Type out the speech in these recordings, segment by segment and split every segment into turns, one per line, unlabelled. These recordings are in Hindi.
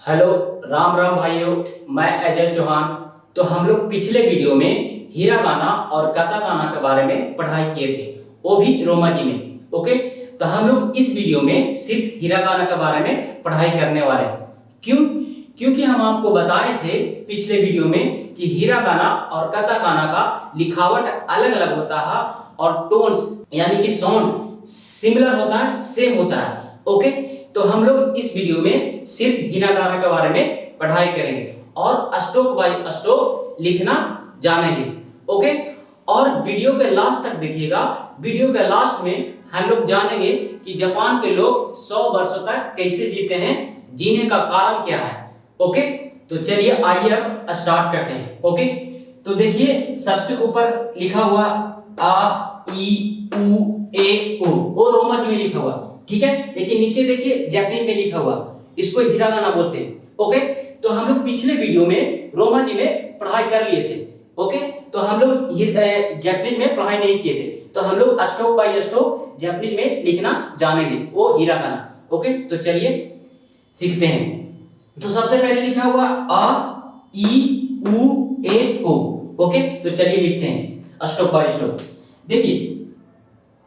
हेलो, राम राम भाइयों। मैं अजय चौहान। तो हम लोग पिछले वीडियो में हीरागाना और काताकाना के बारे में पढ़ाई किए थे, वो भी रोमा जी में। ओके, तो हम लोग इस वीडियो में सिर्फ हीरागाना के बारे में पढ़ाई करने वाले हैं। क्यों? क्योंकि हम आपको बताए थे पिछले वीडियो में कि हीरागाना और काताकाना का लिखावट अलग अलग होता है और टोन्स यानी कि साउंड सिमिलर होता है, सेम होता है। ओके, तो हम लोग इस वीडियो में सिर्फ हीरागाना के बारे में पढ़ाई करेंगे और स्ट्रोक बाय स्ट्रोक लिखना जानेंगे। ओके, और वीडियो के लास्ट तक देखिएगा। वीडियो के लास्ट में हम लोग जानेंगे कि जापान के लोग 100 वर्षों तक कैसे जीते हैं, जीने का कारण क्या है। ओके, तो चलिए आइए अब स्टार्ट करते हैं। ओके, तो देखिए सबसे ऊपर लिखा हुआ आ ई उ ए ओ, वो रोमन में लिखा हुआ, ठीक है। लेकिन नीचे देखिए जापानीज में लिखा हुआ, इसको हीरागाना बोलते हैं। ओके, तो हम लोग पिछले वीडियो में रोमा जी में पढ़ाई कर लिए थे। ओके, तो हम लोग जापानीज में पढ़ाई नहीं किए थे, तो हम लोग स्ट्रोक बाय स्ट्रोक जापानीज में लिखना जानेंगे, वो हीरागाना। ओके, तो चलिए सीखते हैं। तो सबसे पहले लिखा हुआ अ ई उ ए ओ। ओके, तो चलिए लिखते हैं स्ट्रोक बाय स्ट्रोक। देखिए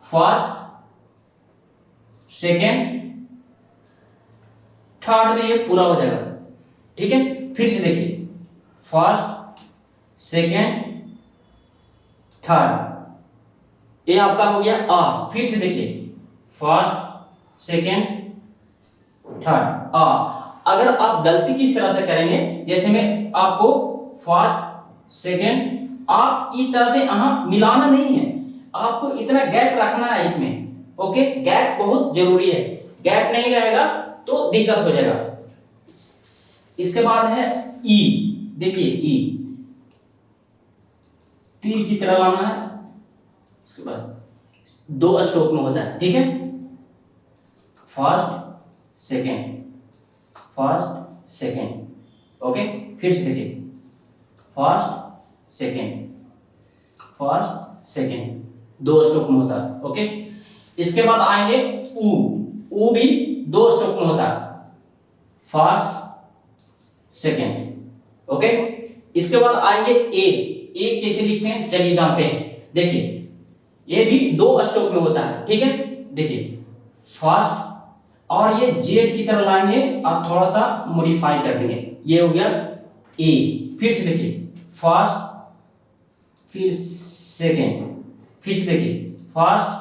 फर्स्ट, सेकेंड, थर्ड में ये पूरा हो जाएगा, ठीक है। फिर से देखिए फर्स्ट, सेकेंड, थर्ड, ये आपका हो गया आ। फिर से देखिए फर्स्ट, सेकेंड, थर्ड आ। अगर आप गलती किस तरह से करेंगे, जैसे मैं आपको फर्स्ट, सेकेंड, आप इस तरह से यहां मिलाना नहीं है, आपको इतना गैप रखना है इसमें। ओके, गैप बहुत जरूरी है, गैप नहीं रहेगा तो दिक्कत हो जाएगा। इसके बाद है ई। देखिए ई तीर की तरह लाना है, इसके बाद 2 स्ट्रोक में होता है, ठीक है। First, second, first, second. Okay, फिर से देखिए first, second, first, second, 2 stroke में होता है। ओके, इसके बाद आएंगे ऊ भी 2 स्ट्रोक में होता है, फर्स्ट, सेकेंड। ओके, इसके बाद आएंगे ए कैसे लिखते हैं चलिए जानते हैं। देखिए ये भी 2 स्ट्रोक में होता है, ठीक है। देखिए फर्स्ट, और ये जेड की तरह लाएंगे, आप थोड़ा सा मॉडिफाई कर देंगे, ये हो गया ए। फिर से देखिए फर्स्ट, फिर सेकेंड, फिर से देखिए फर्स्ट,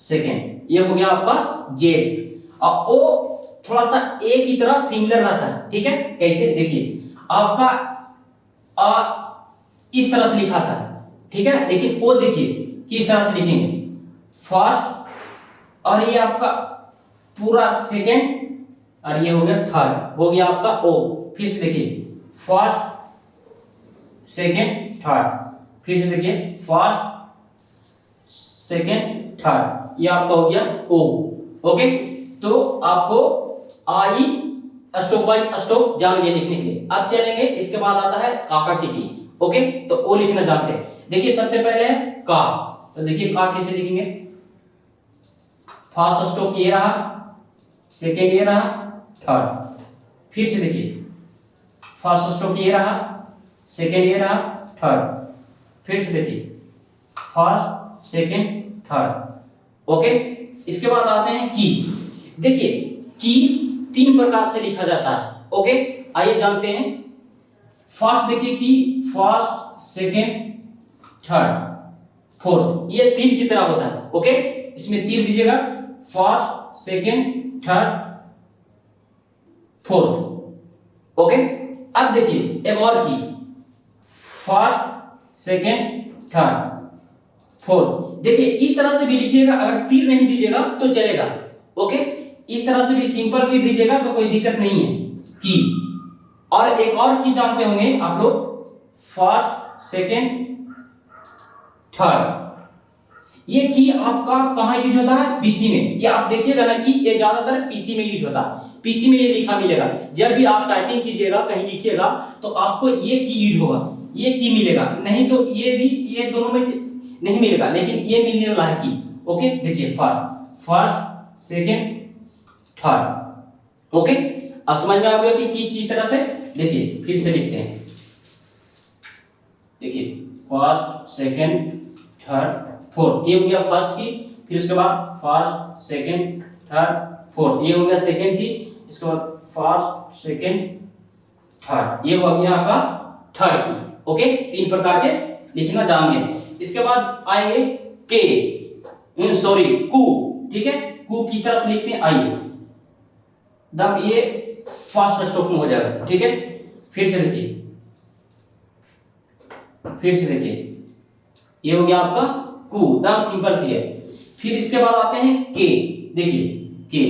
सेकेंड, ये हो गया आपका जेड। और ओ थोड़ा सा ए की तरह सिमिलर रहता है, ठीक है। कैसे? देखिए आपका अ इस तरह से लिखा था, ठीक है, लेकिन ओ देखिए किस तरह से लिखेंगे, फर्स्ट, और ये आपका पूरा सेकेंड, और ये हो गया थर्ड, हो गया आपका ओ। फिर से देखिए फर्स्ट, सेकेंड, थर्ड, फिर से देखिए फर्स्ट, सेकेंड, थर्ड, ये आपका हो गया ओ। ओके, तो आपको आई स्ट्रोक बाय स्ट्रोक जान गए लिखने के लिए। अब चलेंगे, इसके बाद आता है काका की। ओके, तो ओ लिखना जानते हैं। देखिए सबसे पहले है का, तो देखिए का कैसे लिखेंगे, फर्स्ट स्ट्रोक ये रहा, सेकेंड ये रहा, थर्ड। फिर से देखिए फर्स्ट स्ट्रोक ये रहा, सेकेंड ये रहा, थर्ड। फिर से देखिए फर्स्ट, सेकेंड, थर्ड। ओके, इसके बाद आते हैं की। देखिए की 3 प्रकार से लिखा जाता है। ओके, आइए जानते हैं। फर्स्ट देखिए की फर्स्ट, सेकेंड, थर्ड, फोर्थ, ये तीर की तरह होता है। ओके, इसमें तीर दीजिएगा, first, second, third, fourth. Okay, अब देखिए एक और की, फर्स्ट, सेकेंड, थर्ड, फोर्थ। देखिए इस तरह से भी लिखिएगा, अगर तीर नहीं दीजिएगा तो चलेगा। ओके, इस तरह से भी सिंपल भी दीजिएगा तो कोई दिक्कत नहीं है की। और एक और की जानते होंगे आप लोग, फर्स्ट, सेकेंड, थर्ड। ये की आपका कहां यूज होता है, पीसी में। ये आप देखिएगा ना कि ये ज्यादातर पीसी में यूज होता है, पीसी में ये लिखा मिलेगा। जब भी आप टाइपिंग कीजिएगा, कहीं लिखिएगा, तो आपको ये की यूज होगा, ये की मिलेगा, नहीं तो ये भी, ये दोनों में से नहीं मिलेगा, लेकिन ये मिलने वाला है की। ओके, देखिए फर्स्ट, सेकेंड, थर्ड। ओके, अब समझ में आ गया कि किस तरह से। देखिए फिर से लिखते हैं, देखिए फर्स्ट सेकंड थर्ड फोर्थ, ये हो गया फर्स्ट की। फिर उसके बाद फर्स्ट सेकंड थर्ड फोर्थ, ये हो गया सेकंड की। इसके बाद फर्स्ट सेकंड थर्ड, ये हो गया आपका थर्ड की। ओके, 3 प्रकार के लिखना जान गए। इसके बाद आएंगे के, सॉरी कू, ठीक है। कू किस तरह से लिखते हैं, आइए दम ये फर्स्ट स्ट्रोक में हो जाएगा, ठीक है। फिर से देखिए, फिर से देखिए, ये हो गया आपका कू, दम सिंपल सी है। फिर इसके बाद आते हैं के, देखिए के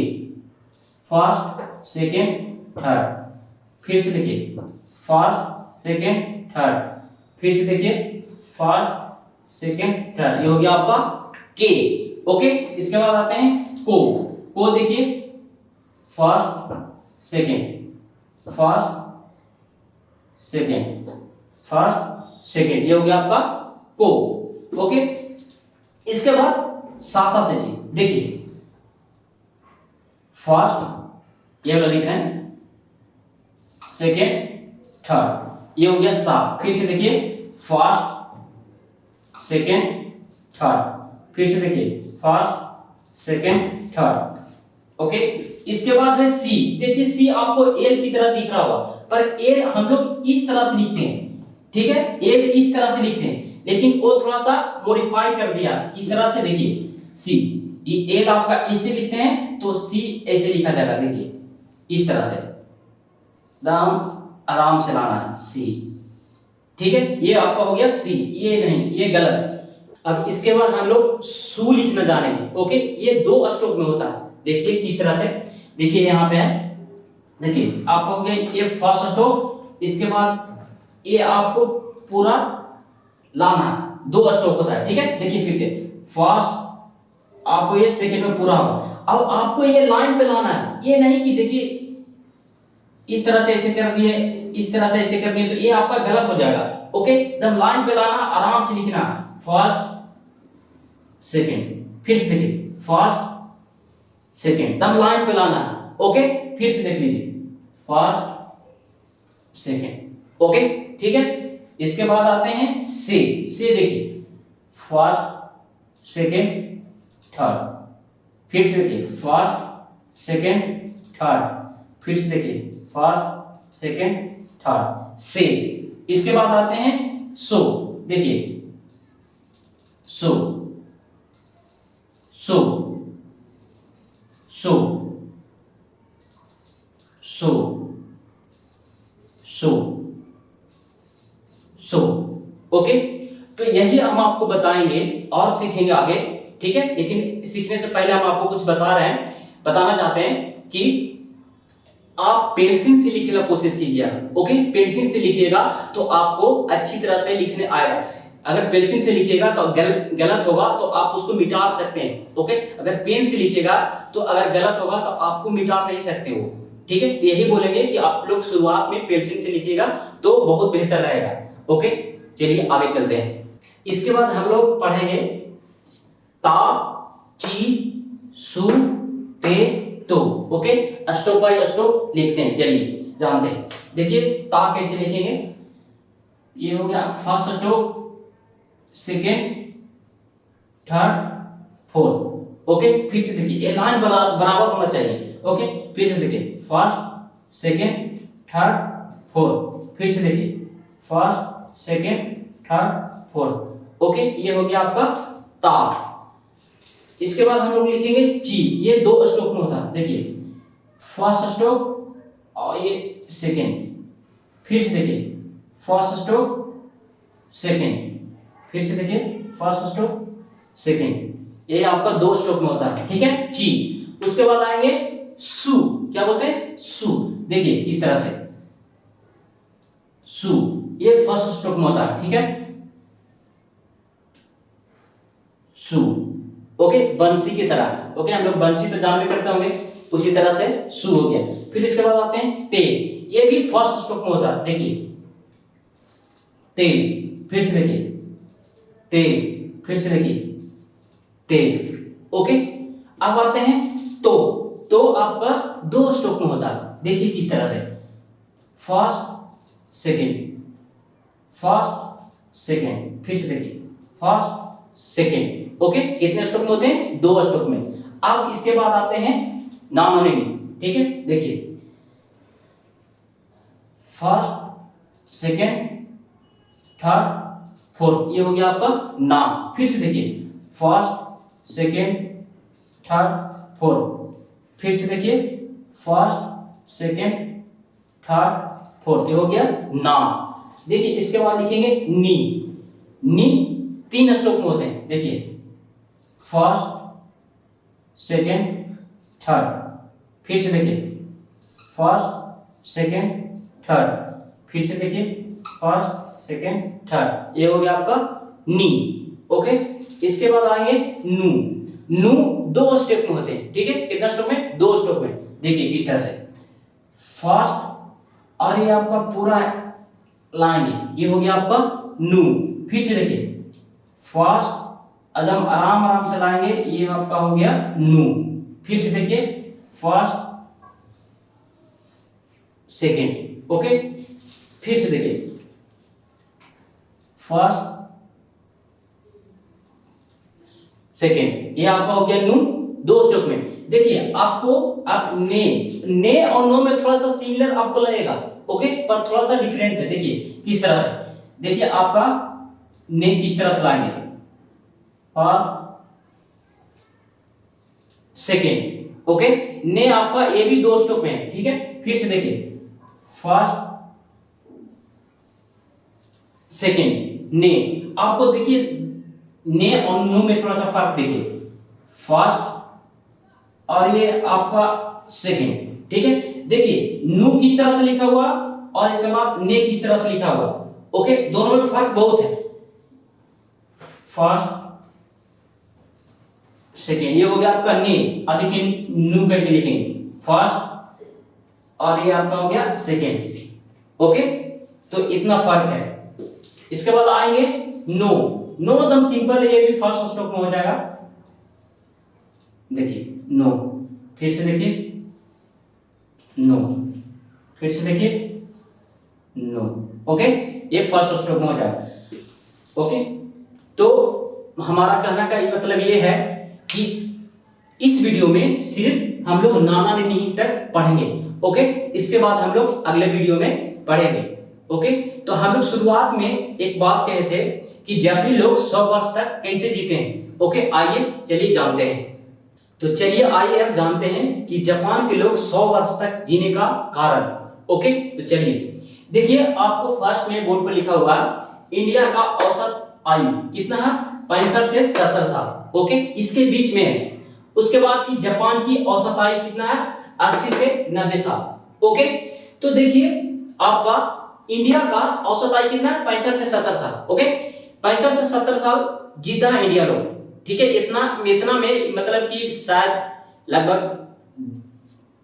फर्स्ट सेकंड थर्ड, फिर से देखिए फर्स्ट सेकंड थर्ड, फिर से देखिए फर्स्ट सेकंड थर्ड, ये हो गया आपका के। ओके, इसके बाद आते हैं को देखिए first second first second first second, ये हो गया आपका को। ओके, इसके बाद सा से जी, देखिए फर्स्ट ये वाला लिख रहे हैं, सेकंड थर्ड, ये हो गया सा। फिर से देखिए फर्स्ट सेकंड थर्ड, फिर से देखिए फर्स्ट सेकंड थर्ड। ओके, इसके बाद है सी। देखिए सी आपको एल की तरह दिख रहा होगा, पर एल हम लोग इस तरह से लिखते हैं, ठीक है। एल इस तरह से लिखते हैं, लेकिन वो थोड़ा सा मॉडिफाई कर दिया। किस तरह से, देखिए सी, ये एल आपका इसे लिखते हैं तो सी ऐसे लिखा जाएगा, देखिए इस तरह से, दम आराम से लाना है सी, ठीक है। ये आपका हो गया सी, ये नहीं, ये गलत है। अब इसके बाद हम लोग सू लिखना जानेंगे। ओके, ये 2 स्ट्रोक में होता है, देखिए किस तरह से। देखिए यहाँ पे है, देखिए आपको हो गया ये फर्स्ट स्ट्रोक, इसके बाद ये आपको पूरा लाना है, 2 स्ट्रोक होता है, ठीक है। देखिए फिर से फर्स्ट, आपको ये सेकंड में पूरा होगा। अब आपको ये लाइन पे लाना है, ये नहीं कि देखिए इस तरह से ऐसे कर दिए, इस तरह से ऐसे कर दिए, तो ये आपका गलत हो जाएगा। ओके, एकदम लाइन पे लाना, आराम से लिखना, फर्स्ट सेकंड, फिर से देखिए फर्स्ट सेकंड, एकदम लाइन पे लाना है। ओके, फिर से देख लीजिए फर्स्ट सेकंड। ओके, ठीक है। इसके बाद आते हैं से देखिए फर्स्ट सेकंड थर्ड, फिर से देखिए फर्स्ट सेकंड थर्ड, फिर से देखिए फर्स्ट सेकंड थर्ड, से। इसके बाद आते हैं सो, देखिए सो सो सो सो सो सो। ओके, तो यही हम आपको बताएंगे और सीखेंगे आगे, ठीक है। लेकिन सीखने से पहले हम आपको कुछ बताना चाहते हैं कि आप पेंसिल से लिखने की कोशिश कीजिए। ओके, पेंसिल से लिखिएगा तो आपको अच्छी तरह से लिखने आएगा। अगर पेंसिल से लिखिएगा तो गलत होगा तो आप उसको मिटा सकते हैं। ओके, अगर पेन से लिखिएगा तो अगर गलत होगा तो आपको मिटा नहीं सकते हो, ठीक है। यही बोलेंगे कि आप लोग शुरुआत में पेंसिल से लिखिएगा तो बहुत बेहतर रहेगा। ओके, चलिए आगे चलते हैं। इसके बाद हम लोग पढ़ेंगे ता, ची, सु, ते, तो। ओके, स्टोक बाय स्टोक लिखते हैं, चलिए जानते हैं। देखिए ता कैसे लिखेंगे, ये हो गया first stroke, second third fourth. Okay, फिर से देखिए ये लाइन बराबर होना चाहिए। ओके, फिर से देखिए फर्स्ट सेकेंड थर्ड फोर्थ, फिर से देखिए first second third fourth. Okay, ये हो गया आपका ता। इसके बाद हम लोग लिखेंगे ची, ये 2 स्ट्रोक में होता है। देखिए फर्स्ट स्ट्रोक और ये सेकेंड, फिर से देखिए फर्स्ट स्ट्रोक सेकेंड, फिर से देखिए फर्स्ट स्ट्रोक सेकेंड, ये आपका 2 स्ट्रोक में होता है, ठीक है, ची। उसके बाद आएंगे सु, क्या बोलते हैं, सु। देखिए इस तरह से सु, ये फर्स्ट स्ट्रोक में होता है, ठीक है, सु। ओके, बंसी की तरह। ओके, हम लोग बंसी तो जान भी करते होंगे, उसी तरह से सु हो गया। फिर इसके बाद आते हैं ते, ये भी फर्स्ट स्ट्रोक में होता है। देखिए ते, फिर से देखिए ते, फिर से देखिए ते। ओके, अब आते हैं तो आपका 2 स्ट्रोक में होता है। देखिए किस तरह से, फर्स्ट सेकेंड, फर्स्ट सेकेंड, फिर से देखिए फर्स्ट सेकेंड। ओके, कितने स्ट्रोक में होते हैं? 2 स्ट्रोक में। अब इसके बाद आते हैं नामोनिमी। ठीक है, देखिए फर्स्ट सेकेंड थर्ड फोर्थ, ये हो गया आपका नाम। फिर से देखिए फर्स्ट सेकेंड थर्ड फोर्थ, फिर से देखिए फर्स्ट सेकेंड थर्ड फोर्थ, ये हो गया नाम। देखिए इसके बाद लिखेंगे नी। नी 3 स्ट्रोक में होते हैं। देखिए फर्स्ट सेकेंड थर्ड, फिर से देखिए फर्स्ट सेकेंड थर्ड, फिर से देखिए फर्स्ट सेकेंड थर्ड, ये हो गया आपका नी। ओके, इसके बाद आएंगे नू। नू 2 स्टेप में होते हैं। ठीक है, कितना स्ट्रोक में? 2 स्ट्रोक में। देखिए किस तरह से, फर्स्ट और ये आपका पूरा लाएंगे, ये हो गया आपका नू। फिर से देखिए फर्स्ट एकदम आराम आराम से लाएंगे, ये आपका हो गया नू। फिर से देखिए फर्स्ट सेकेंड। ओके, फिर से देखिए फर्स्ट सेकेंड, ये आपका हो गया नू 2 स्ट्रोक में। देखिए आपको आप ने और नो में थोड़ा सा सिमिलर आपको लगेगा। ओके, पर थोड़ा सा डिफरेंस है। देखिए किस तरह से, देखिए आपका ने किस तरह से लाएंगे, फर्स्ट सेकेंड। ओके, ने आपका ये भी 2 स्ट्रोक में है। ठीक है, फिर से देखिए फर्स्ट सेकेंड ने। आपको देखिए ने और नो में थोड़ा सा फर्क देखिए, फर्स्ट और ये आपका सेकेंड। ठीक है, देखिए नु किस तरह से लिखा हुआ और इसके बाद ने किस तरह से लिखा हुआ। ओके, दोनों में फर्क बहुत है। फर्स्ट सेकेंड, ये हो गया आपका ने। अब देखिए नु कैसे लिखेंगे, फर्स्ट और ये आपका हो गया सेकेंड। ओके, तो इतना फर्क है। इसके बाद आएंगे नो। नो एकदम सिंपल है, ये भी फर्स्ट स्ट्रोक में हो जाएगा। देखिए नो, फिर से देखिए नो, फिर से देखिए नो। ओके, ये फर्स्ट स्ट्रोक में हो जाएगा। ओके, तो हमारा कहना का मतलब ये है कि इस वीडियो में सिर्फ हम लोग नाना नी तक पढ़ेंगे। ओके, इसके बाद हम लोग अगले वीडियो में पढ़ेंगे। ओके, तो हम लोग शुरुआत में एक बात कहे थे कि जापानी लोग 100 वर्ष तक कैसे जीते हैं। ओके, आइए चलिए जानते हैं। तो चलिए आइए अब जानते हैं कि जापान के लोग 100 वर्ष तक जीने का कारण। ओके, तो चलिए देखिए, आपको फर्स्ट में बोर्ड पर लिखा हुआ है इंडिया का औसत आयु कितना है, 65 से 70 साल। ओके, इसके बीच में है। उसके बाद की जापान की औसत आयु कितना है, 80 से 90 साल। ओके, तो देखिए आपका इंडिया का औसत आयु कितना है, 65 से 70 साल। ओके, 65 से 70 साल जीता है इंडिया लोग। ठीक है, इतना में मतलब कि शायद लगभग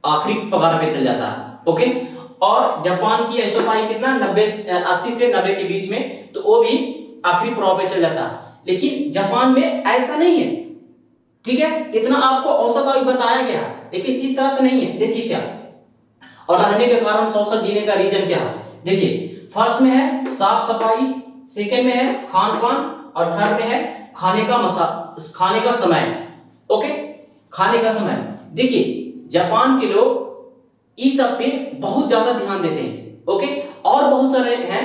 आखिरी पगार पे चल जाता है। ओके, और जापान की औसत आयु कितना, 80 से 90 के बीच में, तो वो भी आखिरी पड़ाव पे चल जाता है। लेकिन जापान में ऐसा नहीं है। ठीक है, इतना आपको औसत आयु बताया गया, लेकिन इस तरह से नहीं है। देखिए क्या, और रहने के कारण 100 साल जीने का रीजन क्या है। देखिए फर्स्ट में है साफ सफाई, सेकंड में है खान पान, और थर्ड में है खाने का समय। ओके, खाने का समय। देखिए जापान के लोग इस सब पे बहुत ज्यादा ध्यान देते हैं। ओके, और बहुत सारे हैं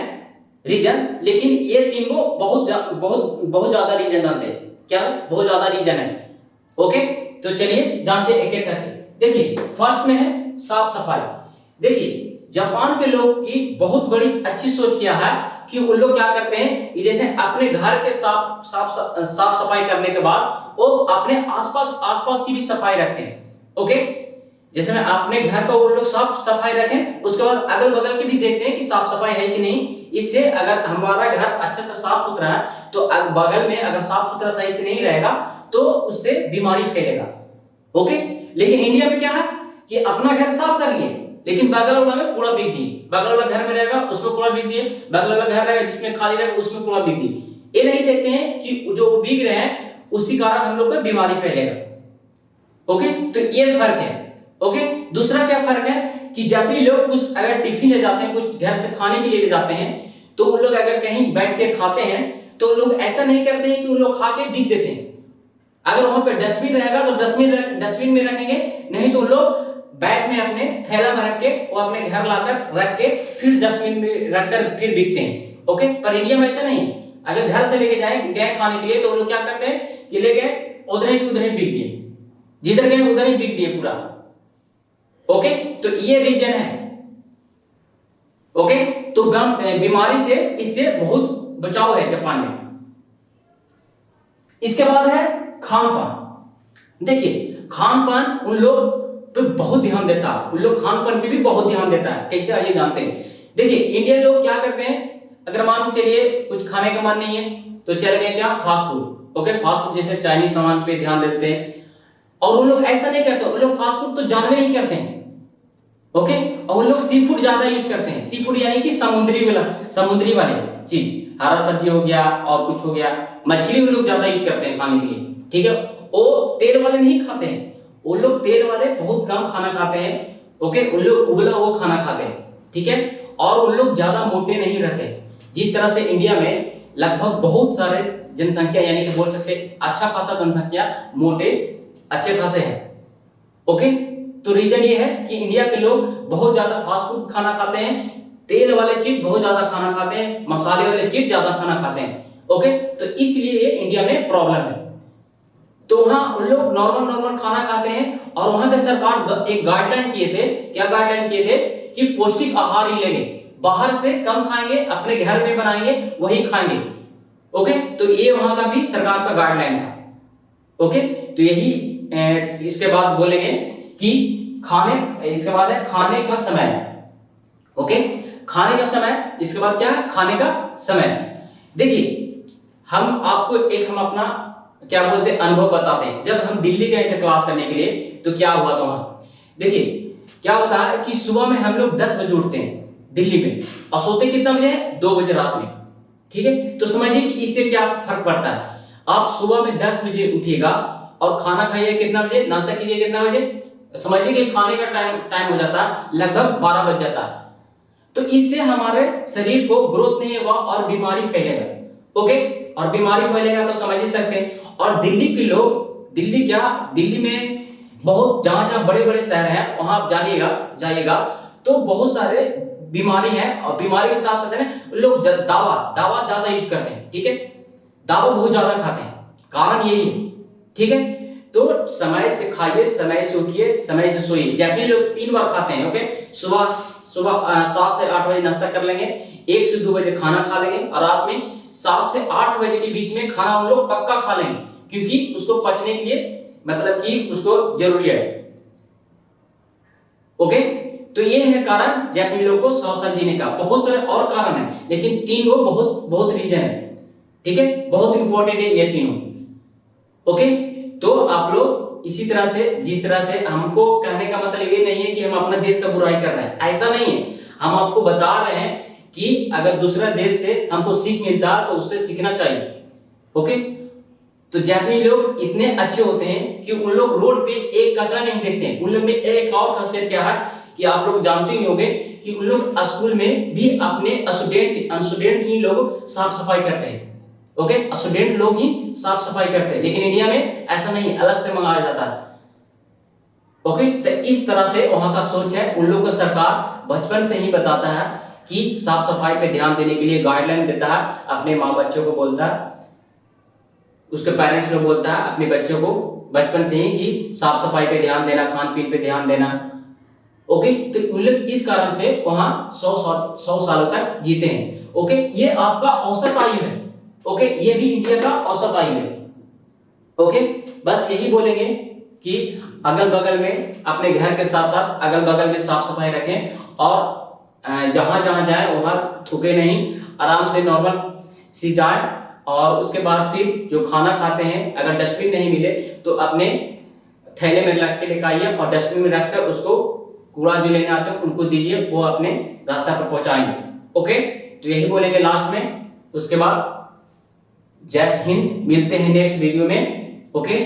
रीजन, लेकिन ये तीनों बहुत ज्यादा रीजन जानते हैं। क्या बहुत ज्यादा रीजन है। ओके, तो चलिए जानते हैं एक एक करके। देखिए फर्स्ट में है साफ सफाई। देखिए जापान के लोग की बहुत बड़ी अच्छी सोच क्या है कि वो लोग क्या करते हैं कि जैसे अपने घर के साफ सफाई करने के बाद वो अपने आसपास की भी सफाई रखते हैं। ओके, जैसे मैं अपने घर का वो लोग साफ सफाई रखें, उसके बाद अगल बगल के भी देखते हैं कि साफ सफाई है कि नहीं। इससे अगर हमारा घर अच्छे से साफ सुथरा है तो बगल में अगर साफ सुथरा सही से नहीं रहेगा तो उससे बीमारी फैलेगा। ओके, लेकिन इंडिया में क्या है कि अपना घर साफ कर लिए, लेकिन बगल वाला में कूड़ा बिक दिए। बगल वाला घर में रहेगा उसमें कूड़ा बिक दिए, बगल वाला घर रहेगा जिसमें खाली रहेगा उसमें कूड़ा बिक दिए। ये नहीं देखते हैं कि जो बिक रहे हैं उसी कारण हम लोग को बीमारी फैलेगा। ओके, तो ये फर्क है। ओके, दूसरा क्या फर्क है कि जब भी लोग कुछ अगर टिफिन ले जाते हैं, कुछ घर से खाने के लिए ले जाते हैं, तो उन लोग अगर कहीं बैठ के खाते हैं तो लोग ऐसा नहीं करते हैं कि उन लोग खा के बिक देते हैं। अगर वहां पे डस्टबिन रहेगा तो डस्टबिन में रखेंगे, नहीं तो लोग बैग में अपने थैला में रख के वो अपने घर लाकर रख के फिर डस्टबिन में रखकर फिर बिकते हैं। ओके, पर इंडिया में ऐसा नहीं है। अगर घर से लेके गए खाने के लिए तो वो लोग क्या करते हैं कि ले गए उधर ही बिक दिए, जिधर गए उधर ही बिक दिए पूरा। ओके, तो ये रीजन है। ओके, तो बीमारी से इससे बहुत बचाव है जापान में। इसके बाद है खान पान। देखिए खान पान उन लोग पे बहुत ध्यान देता है, उन लोग खान पान पे भी बहुत ध्यान देता है। कैसे आइए जानते हैं। देखिए इंडियन लोग क्या करते हैं, अगर मान के चलिए कुछ खाने का मन नहीं है तो चले गए क्या fast food. Okay, fast food जैसे चाइनीज सामान पे ध्यान देते हैं, और उन लोग ऐसा नहीं करते, उन लोग फास्ट फूड तो जानवर ही करते हैं। ओके, और उन लोग सी फूड ज्यादा यूज करते हैं। सी फूड यानी कि समुद्री वाले चीज, हरा सब्जी हो गया और कुछ हो गया, मछली उन लोग ज्यादा यूज करते हैं खाने के लिए। ठीक है, वो तेल वाले नहीं खाते हैं, वो लोग तेल वाले बहुत कम खाना खाते हैं। ओके, उन लोग उबला हुआ खाना खाते हैं। ठीक है, और उन लोग ज्यादा मोटे नहीं रहते। जिस तरह से इंडिया में लगभग बहुत सारे जनसंख्या यानी कि बोल सकते अच्छा खासा जनसंख्या मोटे अच्छे खासे हैं। ओके, तो रीजन ये है कि इंडिया के लोग बहुत ज्यादा फास्ट फूड खाना खाते हैं, तेल वाले चीज बहुत ज्यादा खाना खाते हैं, मसाले वाले चीज ज्यादा खाना खाते हैं। ओके, तो इसलिए ये इंडिया में प्रॉब्लम है। तो वहां उन लोग नॉर्मल खाना खाते हैं, और वहां के सरकार एक गाइडलाइन किए थे। क्या गाइडलाइन किए थे कि पौष्टिक आहार ही लेंगे, बाहर से कम खाएंगे, अपने घर में बनाएंगे वही खाएंगे। ओके, तो ये वहां का भी सरकार का गाइडलाइन था। ओके, तो यही इसके बाद बोलेंगे कि इसके बाद है खाने का समय। ओके, खाने का समय, इसके बाद क्या है खाने का समय। देखिए हम अपना क्या बोलते हैं अनुभव बताते हैं। जब हम दिल्ली गए थे क्लास करने के लिए तो क्या हुआ था वहां। देखिए क्या होता है कि सुबह में हम लोग 10 बजे उठते हैं दिल्ली में, और सोते कितना बजे है 2 बजे रात में। ठीक है, तो समझिए कि इससे क्या फर्क पड़ता है। आप सुबह में 10 बजे उठिएगा और खाना खाइए कितना बजे, नाश्ता कीजिए कितना बजे, समझिए कि खाने का टाइम हो जाता है लगभग 12 बज जाता है। तो इससे हमारे शरीर को ग्रोथ नहीं होगा और बीमारी फैलेगा। ओके, और बीमारी फैलेगा तो समझ ही सकते हैं। और दिल्ली के लोग, दिल्ली में बहुत जहां बड़े बड़े शहर हैं वहां आप जाइएगा तो बहुत सारे बीमारी है, और बीमारी के साथ साथ है लोग दावा ज्यादा यूज करते हैं। ठीक है, दावा बहुत ज्यादा खाते हैं, कारण यही है। ठीक है, तो समय से खाइए, समय से उठिए, समय से सोइए। जापानी लोग 3 बार खाते हैं। ओके, सुबह 7 से 8 बजे नाश्ता कर लेंगे, 1 से 2 बजे खाना खा लेंगे, और रात में 7 से 8 बजे के बीच में खाना उन लोग पक्का खा लेंगे, क्योंकि उसको पचने के लिए मतलब कि उसको जरूरी है। ओके, तो ये है कारण जापानी लोग को 100 साल जीने का। बहुत सारे और कारण है, लेकिन 3 वो बहुत रीजन है। ठीक है, बहुत इंपॉर्टेंट है ये तीनों। ओके, तो आप लोग इसी तरह से, जिस तरह से हमको कहने का मतलब ये नहीं है कि हम अपना देश का बुराई कर रहे हैं, ऐसा नहीं है। हम आपको बता रहे हैं कि अगर दूसरा देश से हमको सीख मिलता है तो उससे सीखना चाहिए। ओके, तो जापानी लोग इतने अच्छे होते हैं कि उन लोग रोड पे एक कचरा नहीं देखते हैं। उन लोग में एक और खासियत क्या है कि आप लोग जानते ही होंगे कि उन लोग स्कूल में भी अपने स्टूडेंट ही लोग साफ सफाई करते हैं। ओके, स्टूडेंट लोग ही साफ सफाई करते हैं, लेकिन इंडिया में ऐसा नहीं, अलग से मंगाया जाता है। ओके, तो इस तरह से वहां का सोच है। उन लोग को सरकार बचपन से ही बताता है कि साफ सफाई पे ध्यान देने के लिए गाइडलाइन देता है, अपने माँ बच्चों को बोलता है, उसके पेरेंट्स को बोलता है अपने बच्चों को बचपन से ही कि साफ सफाई पे ध्यान देना, खान पीन पे ध्यान देना। ओके, तो उन लोग इस कारण से वहां 100 सालों तक जीते हैं। ओके, ये आपका औसत आयु है। ओके, ये भी इंडिया का औसत आयु है। ओके, बस यही बोलेंगे कि अगल बगल में अपने घर के साथ साथ अगल बगल में साफ सफाई रखें, और जहां जाए वहां थूके नहीं, आराम से नॉर्मल सी जाए। और उसके बाद फिर जो खाना खाते हैं अगर डस्टबिन नहीं मिले तो अपने थैले में रख के लेकर आइए, और डस्टबिन में रखकर उसको कूड़ा जो लेने आते हैं उनको दीजिए, वो अपने रास्ता पर पहुंचाएंगे। ओके, तो यही बोलेंगे लास्ट में। उसके बाद जय हिंद, मिलते हैं नेक्स्ट वीडियो में। ओके।